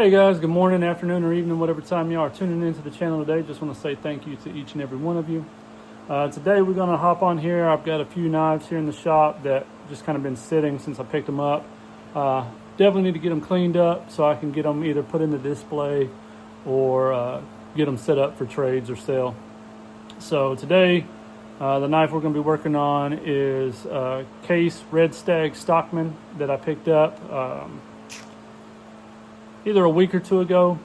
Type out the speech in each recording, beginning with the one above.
Hey guys, good morning, afternoon, or evening, whatever time you are tuning into the channel today. Just want to say thank you to each and every one of you. Today we're going to hop on here. I've got a few knives here in the shop that just kind of been sitting since I picked them up. Definitely need to get them cleaned up so I can get them either put in the display or get them set up for trades or sale. So today the knife we're going to be working on is Case Red Stag Stockman that I picked up either a week or two ago.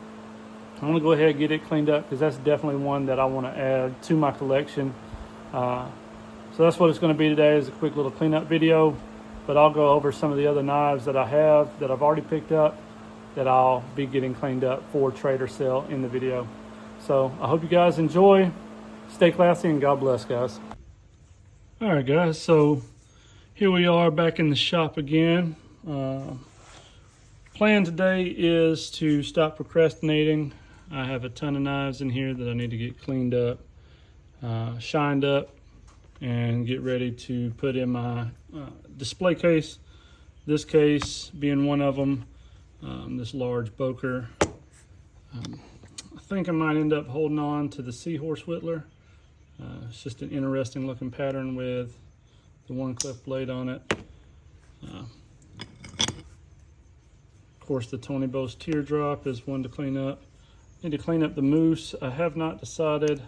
I want to go ahead and get it cleaned up because that's definitely one that I want to add to my collection. So that's what it's going to be today, is a quick little cleanup video. But I'll go over some of the other knives that I have that I've already picked up that I'll be getting cleaned up for trade or sale in the video. So I hope you guys enjoy. Stay classy and God bless, guys. All right, guys. So here we are back in the shop again. Plan today is to stop procrastinating. I have a ton of knives in here that I need to get cleaned up, shined up, and get ready to put in my display case. This case being one of them, this large Boker. I think I might end up holding on to the Seahorse Whittler. It's just an interesting looking pattern with the one cliff blade on it. Of course, the Tony Bose Teardrop is one to clean up. Need to clean up the Moose. I have not decided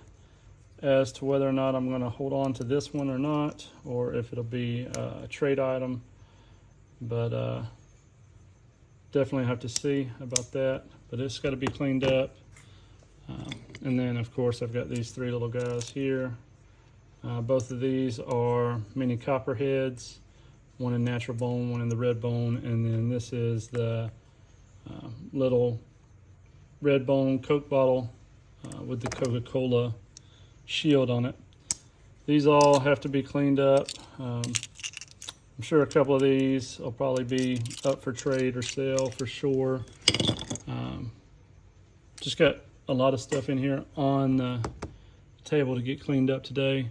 as to whether or not I'm going to hold on to this one or not, or if it'll be a trade item. But definitely have to see about that. But it's got to be cleaned up. And then, of course, I've got these three little guys here. Both of these are mini copperheads. One in natural bone, one in the red bone, and then this is the little red bone Coke bottle with the Coca-Cola shield on it. These all have to be cleaned up. I'm sure a couple of these will probably be up for trade or sale for sure. Just got a lot of stuff in here on the table to get cleaned up today.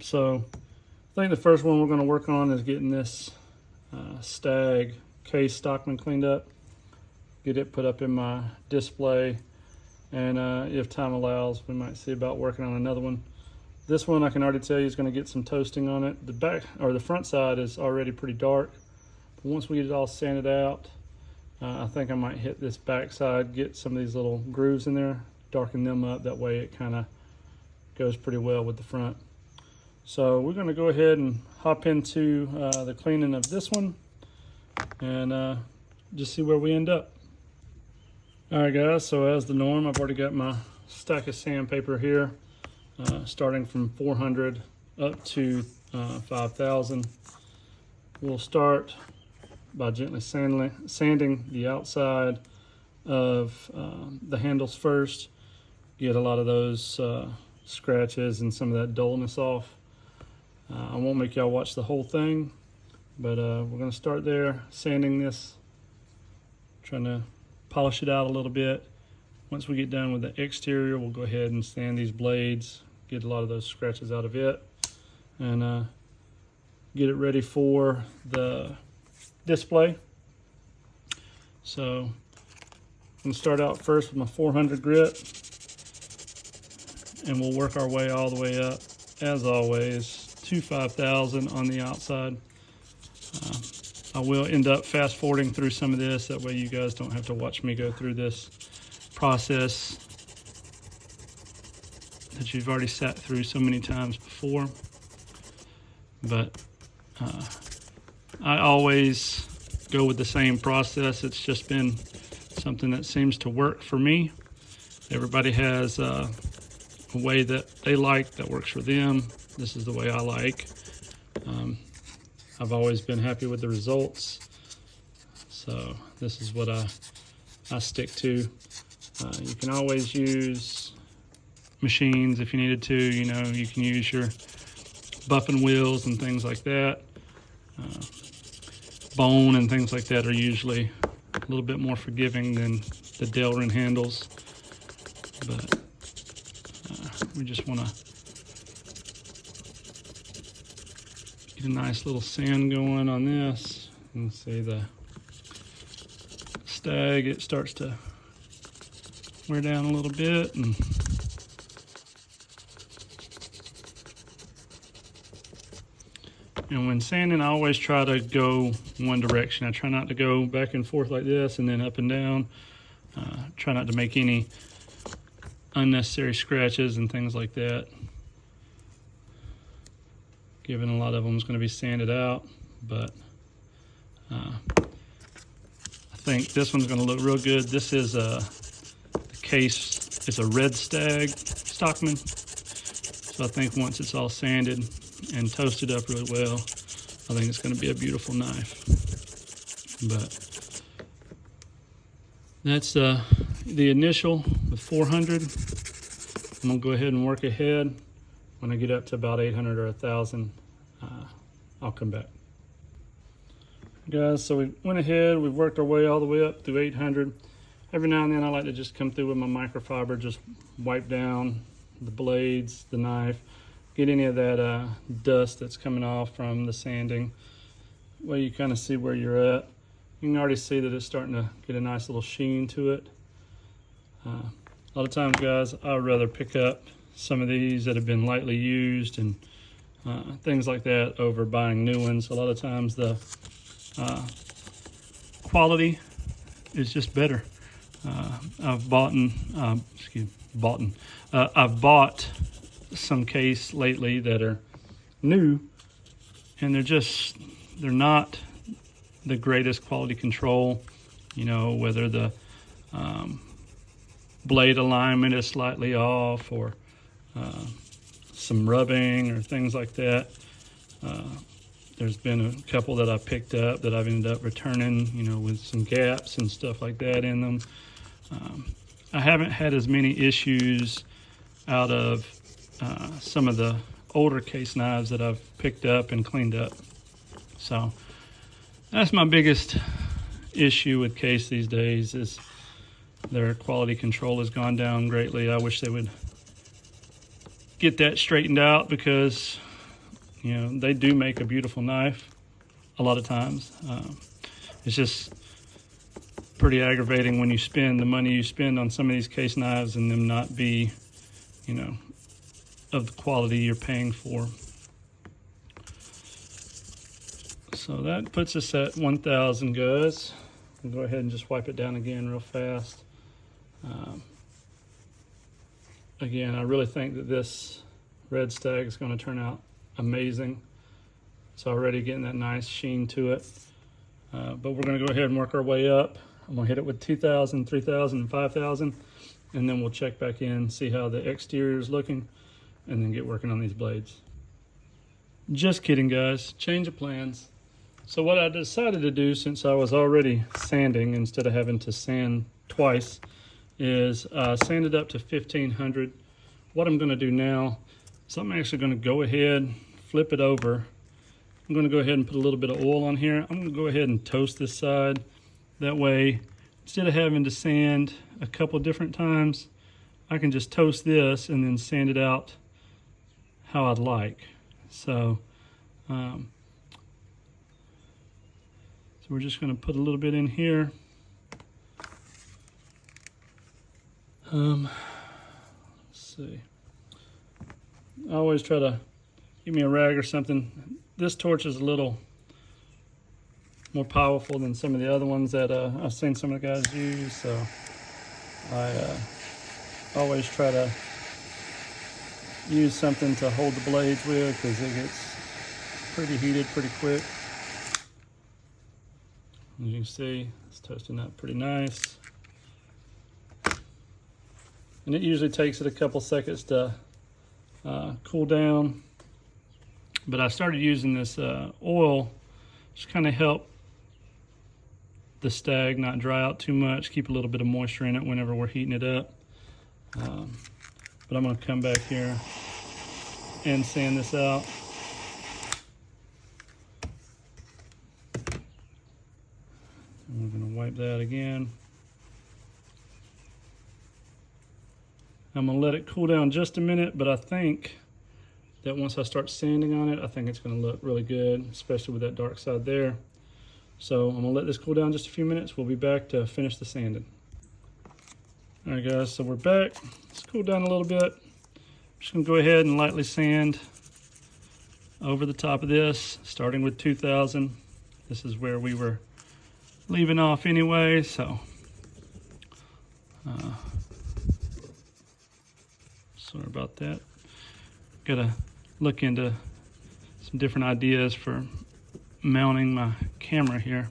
So I think the first one we're going to work on is getting this Stag Case Stockman cleaned up. Get it put up in my display, and if time allows, we might see about working on another one. This one I can already tell you is going to get some toasting on it. The back or the front side is already pretty dark, but once we get it all sanded out, I think I might hit this back side, get some of these little grooves in there, darken them up. That way it kind of goes pretty well with the front. So we're going to go ahead and hop into the cleaning of this one and just see where we end up. All right, guys, so as the norm, I've already got my stack of sandpaper here, starting from 400 up to 5,000. We'll start by gently sanding the outside of the handles first. Get a lot of those scratches and some of that dullness off. I won't make y'all watch the whole thing, but we're going to start there, sanding this, trying to polish it out a little bit. Once we get done with the exterior, we'll go ahead and sand these blades, get a lot of those scratches out of it, and get it ready for the display. So I'm going to start out first with my 400 grit, and we'll work our way all the way up, as always, to 5,000 on the outside. I will end up fast forwarding through some of this, that way you guys don't have to watch me go through this process that you've already sat through so many times before. But I always go with the same process. It's just been something that seems to work for me. Everybody has a way that they like, that works for them. This is the way I like. I've always been happy with the results, so this is what I stick to. You can always use machines if you needed to. You know, you can use your buffing wheels and things like that. Bone and things like that are usually a little bit more forgiving than the Delrin handles, but we just want to get a nice little sand going on this. You can see the Stag, it starts to wear down a little bit. And when sanding, I always try to go one direction. I try not to go back and forth like this and then up and down. Try not to make any unnecessary scratches and things like that, given a lot of them is going to be sanded out. But I think this one's going to look real good. This is the case. It's a red Stag Stockman. So I think once it's all sanded and toasted up really well, I think it's going to be a beautiful knife. But that's the initial with 400. I'm going to go ahead and work ahead. When I get up to about 800 or 1,000, I'll come back. Guys, so we went ahead, we've worked our way all the way up through 800. Every now and then I like to just come through with my microfiber, just wipe down the blades, the knife, get any of that dust that's coming off from the sanding. Well, you kind of see where you're at. You can already see that it's starting to get a nice little sheen to it. A lot of times, guys, I would rather pick up some of these that have been lightly used and things like that over buying new ones. A lot of times the quality is just better. I've bought some case lately that are new, and they're not the greatest quality control. You know, whether the blade alignment is slightly off, or some rubbing or things like that. There's been a couple that I picked up that I've ended up returning, you know, with some gaps and stuff like that in them. I haven't had as many issues out of some of the older case knives that I've picked up and cleaned up. So that's my biggest issue with case these days, is their quality control has gone down greatly. I wish they would get that straightened out, because you know, they do make a beautiful knife a lot of times. It's just pretty aggravating when you spend the money you spend on some of these case knives and them not be, you know, of the quality you're paying for. So that puts us at 1,000, guys. I'll go ahead and just wipe it down again real fast. Again, I really think that this red Stag is going to turn out amazing. It's already getting that nice sheen to it. But we're going to go ahead and work our way up. I'm going to hit it with 2,000, 3,000, and 5,000. And then we'll check back in, see how the exterior is looking, and then get working on these blades. Just kidding, guys. Change of plans. So what I decided to do, since I was already sanding instead of having to sand twice, is sand it up to 1,500. What I'm going to do now is I'm actually going to go ahead, flip it over. I'm going to go ahead and put a little bit of oil on here. I'm going to go ahead and toast this side. That way, instead of having to sand a couple different times, I can just toast this and then sand it out how I'd like. So we're just going to put a little bit in here. Let's see. I always try to give me a rag or something. This torch is a little more powerful than some of the other ones that I've seen some of the guys use. So I always try to use something to hold the blades with, because it gets pretty heated pretty quick. As you can see, it's toasting up pretty nice. And it usually takes it a couple seconds to cool down. But I started using this oil just kind of help the Stag not dry out too much, keep a little bit of moisture in it whenever we're heating it up. But I'm going to come back here and sand this out. And we're going to wipe that again. I'm going to let it cool down just a minute, but I think that once I start sanding on it, I think it's going to look really good, especially with that dark side there. So I'm gonna let this cool down just a few minutes. We'll be back to finish the sanding. All right guys, so we're back. It's cooled down a little bit. I'm just gonna go ahead and lightly sand over the top of this, starting with 2000. This is where we were leaving off anyway, so sorry about that. Gotta look into some different ideas for mounting my camera here.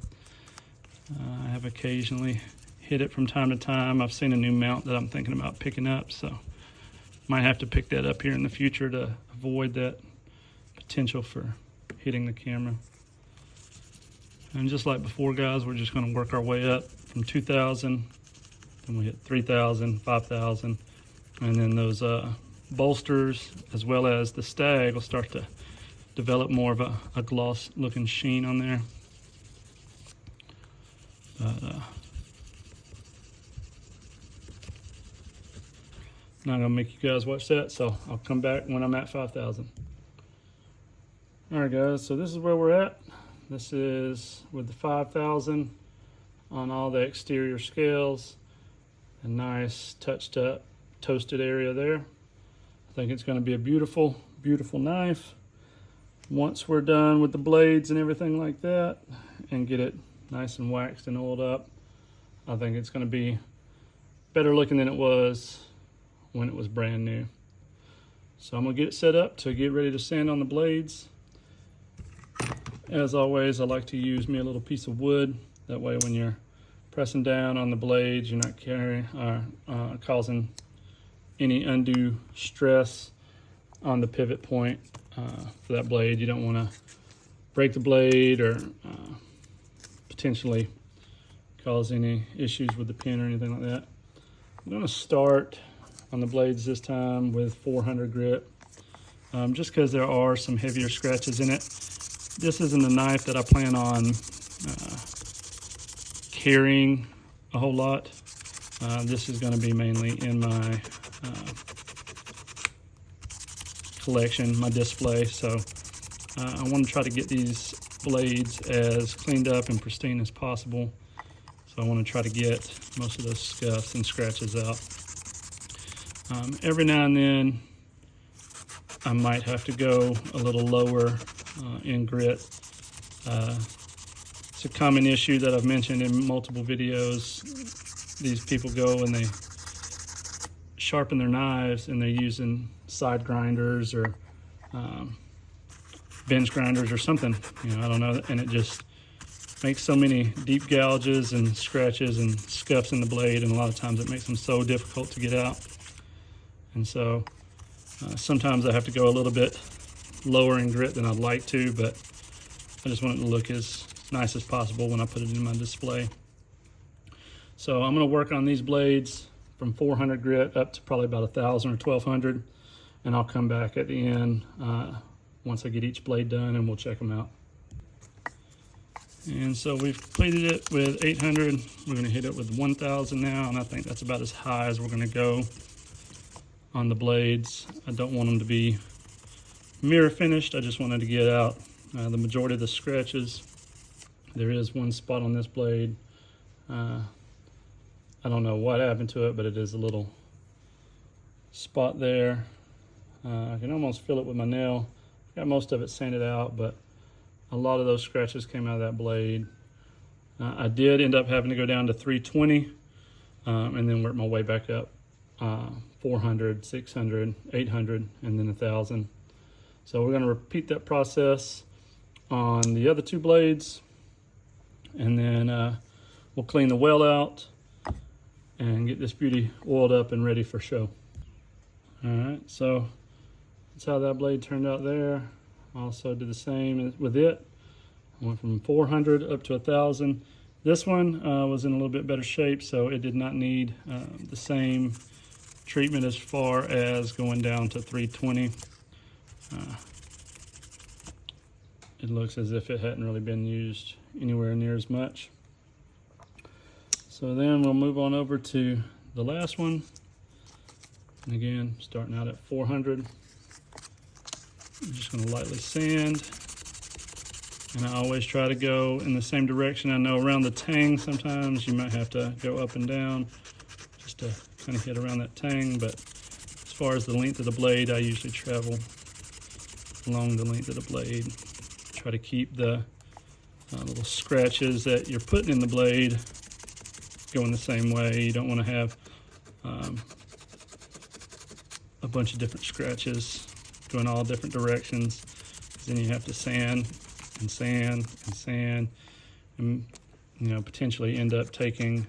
I have occasionally hit it from time to time. I've seen a new mount that I'm thinking about picking up, so might have to pick that up here in the future to avoid that potential for hitting the camera. And just like before guys, we're just going to work our way up from 2000, then we hit 3000, 5000, and then those bolsters as well as the Stag will start to develop more of a gloss looking sheen on there. But not gonna make you guys watch that, so I'll come back when I'm at 5000. All right guys, so this is where we're at. This is with the 5000 on all the exterior scales. A nice touched up toasted area there. I think it's gonna be a beautiful, beautiful knife. Once we're done with the blades and everything like that and get it nice and waxed and oiled up, I think it's gonna be better looking than it was when it was brand new. So I'm gonna get it set up to get ready to sand on the blades. As always, I like to use me a little piece of wood. That way when you're pressing down on the blades, you're not causing any undue stress on the pivot point for that blade. You don't wanna break the blade or potentially cause any issues with the pin or anything like that. I'm gonna start on the blades this time with 400 grit, just because there are some heavier scratches in it. This isn't a knife that I plan on carrying a whole lot. This is going to be mainly in my collection, my display. So I want to try to get these blades as cleaned up and pristine as possible. So I want to try to get most of those scuffs and scratches out. Every now and then I might have to go a little lower in grit. It's a common issue that I've mentioned in multiple videos. These people go and they sharpen their knives and they're using side grinders or bench grinders or something, you know, I don't know, and it just makes so many deep gouges and scratches and scuffs in the blade, and a lot of times it makes them so difficult to get out. And so sometimes I have to go a little bit lower in grit than I'd like to, but I just want it to look as nice as possible when I put it in my display. So I'm going to work on these blades from 400 grit up to probably about 1000 or 1200, and I'll come back at the end once I get each blade done and we'll check them out. And so we've completed it with 800. We're going to hit it with 1000 now, and I think that's about as high as we're going to go on the blades. I don't want them to be mirror finished. I just wanted to get out the majority of the scratches. There is one spot on this blade. I don't know what happened to it, but it is a little spot there. I can almost feel it with my nail. Got most of it sanded out, but a lot of those scratches came out of that blade. I did end up having to go down to 320 and then work my way back up. 400, 600, 800, and then 1000. So we're going to repeat that process on the other two blades, and then we'll clean the well out and get this beauty oiled up and ready for show. All right, so that's how that blade turned out there. Also did the same with it. I went from 400 up to 1000. This one was in a little bit better shape, so it did not need the same treatment as far as going down to 320. It looks as if it hadn't really been used anywhere near as much. So then we'll move on over to the last one. And again, starting out at 400. I'm just going to lightly sand And I always try to go in the same direction. I know around the tang sometimes you might have to go up and down just to kind of hit around that tang, but as far as the length of the blade, I usually travel along the length of the blade. Try to keep the little scratches that you're putting in the blade going the same way. You don't want to have a bunch of different scratches going all different directions, because then you have to sand and sand and sand, and potentially end up taking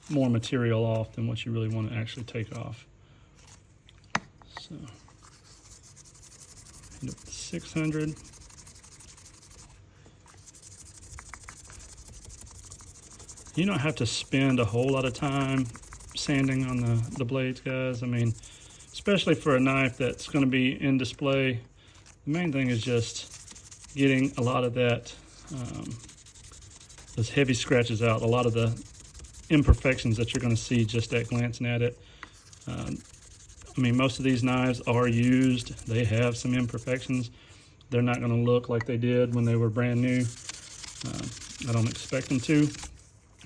more material off than what you really want to actually take off. So 600. You don't have to spend a whole lot of time sanding on the blades, guys. I mean, especially for a knife that's going to be in display, the main thing is just getting a lot of that, those heavy scratches out, a lot of the imperfections that you're going to see just at glancing at it. I mean, most of these knives are used. They have some imperfections. They're not going to look like they did when they were brand new. I don't expect them to.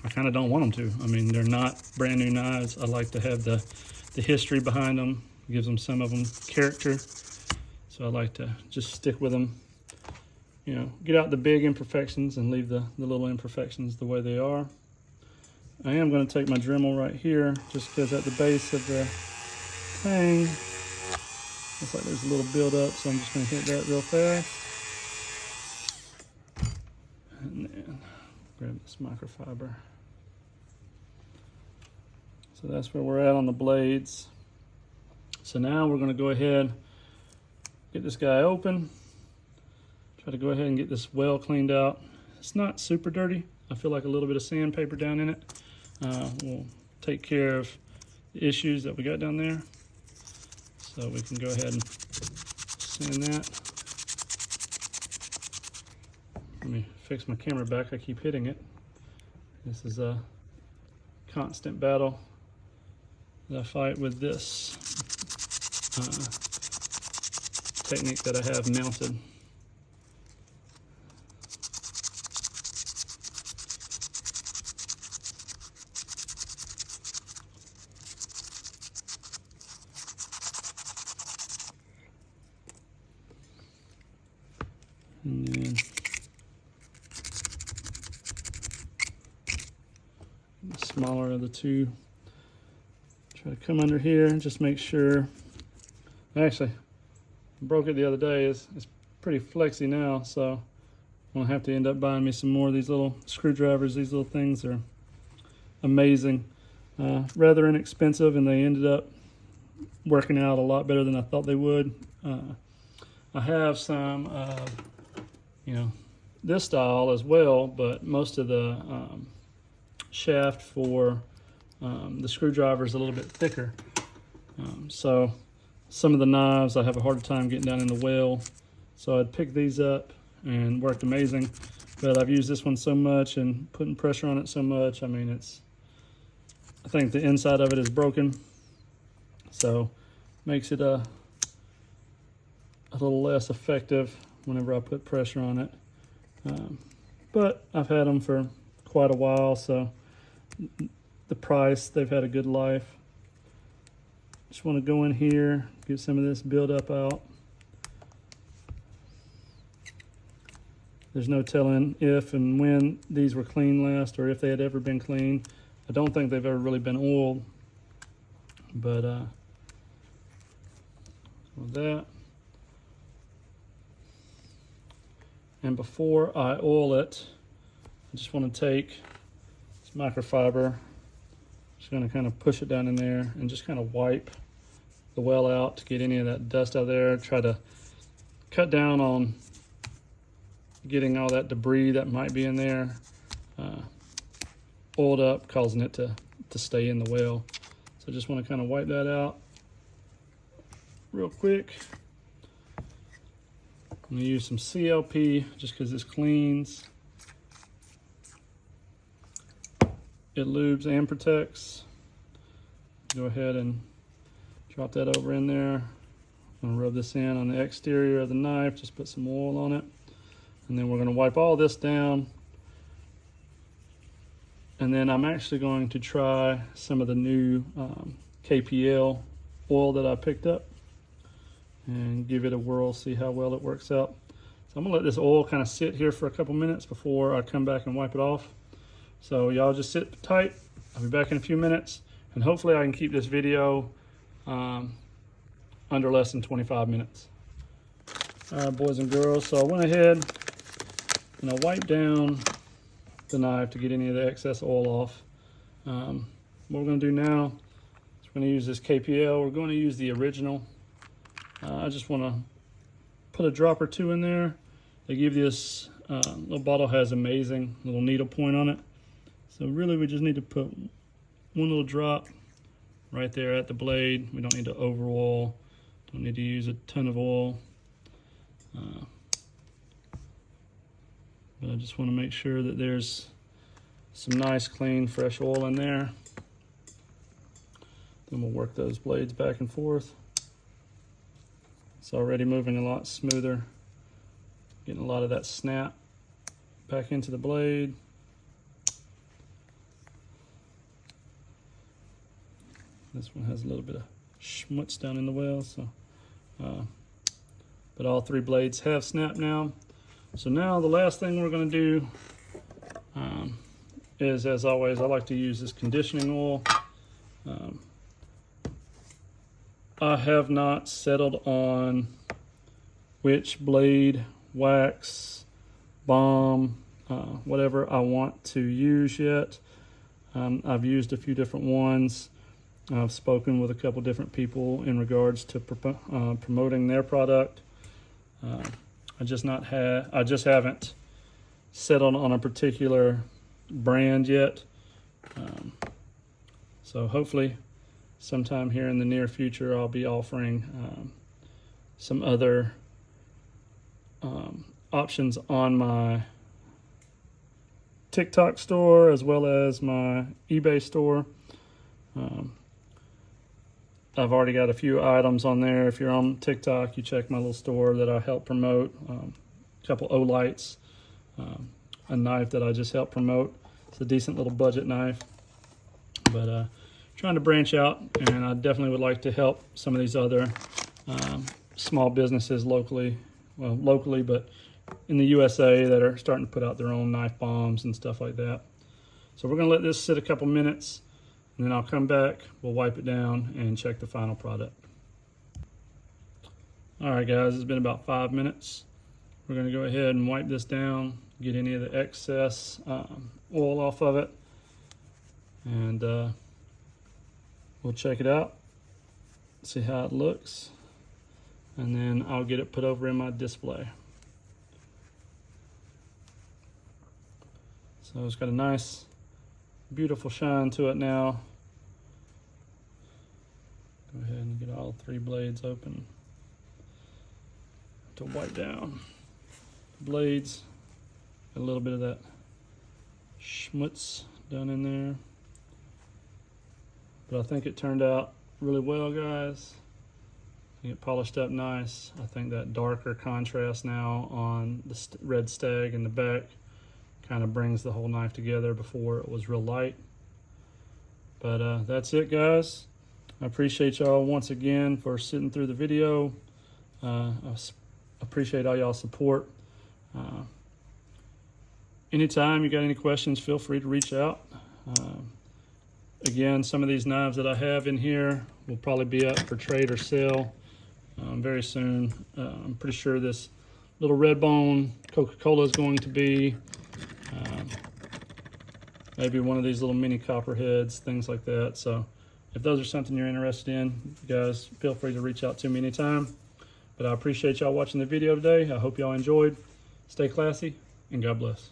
I kind of don't want them to. I mean, they're not brand new knives. I like to have the history behind them. It gives them, some of them, character. So I like to just stick with them. Get out the big imperfections and leave the little imperfections the way they are. I am going to take my Dremel right here, just because at the base of the thing, looks like there's a little buildup, so I'm just going to hit that real fast. And then grab this microfiber. So that's where we're at on the blades. So now we're going to go ahead, get this guy open, try to go ahead and get this well cleaned out. It's not super dirty. I feel like a little bit of sandpaper down in it will take care of the issues that we got down there. So we can go ahead and sand that. Let me fix my camera back. I keep hitting it. This is a constant battle that I fight with this technique that I have mounted. And then the smaller of the two, try to come under here and just make sure. Actually, I broke it the other day. It's pretty flexy now, so I'm gonna have to end up buying me some more of these little screwdrivers. These little things are amazing, rather inexpensive, and they ended up working out a lot better than I thought they would. I have some this style as well, but most of the shaft for the screwdriver is a little bit thicker. So some of the knives I have a harder time getting down in the well, so I'd pick these up and worked amazing. But I've used this one so much and putting pressure on it so much, I mean, I think the inside of it is broken, so makes it a little less effective whenever I put pressure on it. But I've had them for quite a while, so the price, they've had a good life. Just want to go in here, get some of this buildup out. There's no telling if and when these were clean last, or if they had ever been clean. I don't think they've ever really been oiled, but with that. And before I oil it, I just want to take this microfiber, just going to kind of push it down in there and just kind of wipe the well out to get any of that dust out of there. Try to cut down on getting all that debris that might be in there oiled up, causing it to stay in the well. So I just want to kind of wipe that out real quick. I'm going to use some CLP just because this cleans. It lubes and protects. Go ahead and drop that over in there. I'm gonna rub this in on the exterior of the knife, just put some oil on it. And then we're gonna wipe all this down. And then I'm actually going to try some of the new KPL oil that I picked up and give it a whirl, see how well it works out. So I'm gonna let this oil kind of sit here for a couple minutes before I come back and wipe it off. So y'all just sit tight. I'll be back in a few minutes, and hopefully I can keep this video under less than 25 minutes. All right, boys and girls, so I went ahead and I wiped down the knife to get any of the excess oil off. What we're gonna do now is we're gonna use this KPL. We're gonna use the original. I just wanna put a drop or two in there. They give this, little bottle has amazing little needle point on it. So really we just need to put one little drop right there at the blade. We don't need to over oil, don't need to use a ton of oil. But I just want to make sure that there's some nice, clean, fresh oil in there. Then we'll work those blades back and forth. It's already moving a lot smoother. Getting a lot of that snap back into the blade. This one has a little bit of schmutz down in the well, so but all three blades have snapped now. So now the last thing we're going to do is, as always, I like to use this conditioning oil. I have not settled on which blade, wax, balm, whatever I want to use yet. I've used a few different ones. I've spoken with a couple different people in regards to promoting their product. I just haven't settled on a particular brand yet. So hopefully sometime here in the near future I'll be offering some other options on my TikTok store as well as my eBay store. I've already got a few items on there. If you're on TikTok, you check my little store that I help promote. A couple O-lights, a knife that I just helped promote. It's a decent little budget knife, but trying to branch out, and I definitely would like to help some of these other small businesses locally, but in the USA that are starting to put out their own knife bombs and stuff like that. So we're gonna let this sit a couple minutes, and then I'll come back, we'll wipe it down and check the final product. All right guys, it's been about 5 minutes. We're gonna go ahead and wipe this down, get any of the excess oil off of it, and we'll check it out, see how it looks, and then I'll get it put over in my display. So it's got a nice, beautiful shine to it now. Go ahead and get all three blades open to wipe down the blades. Got a little bit of that schmutz down in there, but I think it turned out really well, guys. I think it polished up nice. I think that darker contrast now on the red Stag in the back kind of brings the whole knife together. Before it was real light. But that's it, guys. I appreciate y'all once again for sitting through the video. I appreciate all y'all support. Anytime you got any questions, feel free to reach out. Again, some of these knives that I have in here will probably be up for trade or sale very soon. I'm pretty sure this little red bone Coca-Cola is going to be. Maybe one of these little mini copperheads, things like that. So if those are something you're interested in, guys, feel free to reach out to me anytime. But I appreciate y'all watching the video today. I hope y'all enjoyed. Stay classy, and God bless.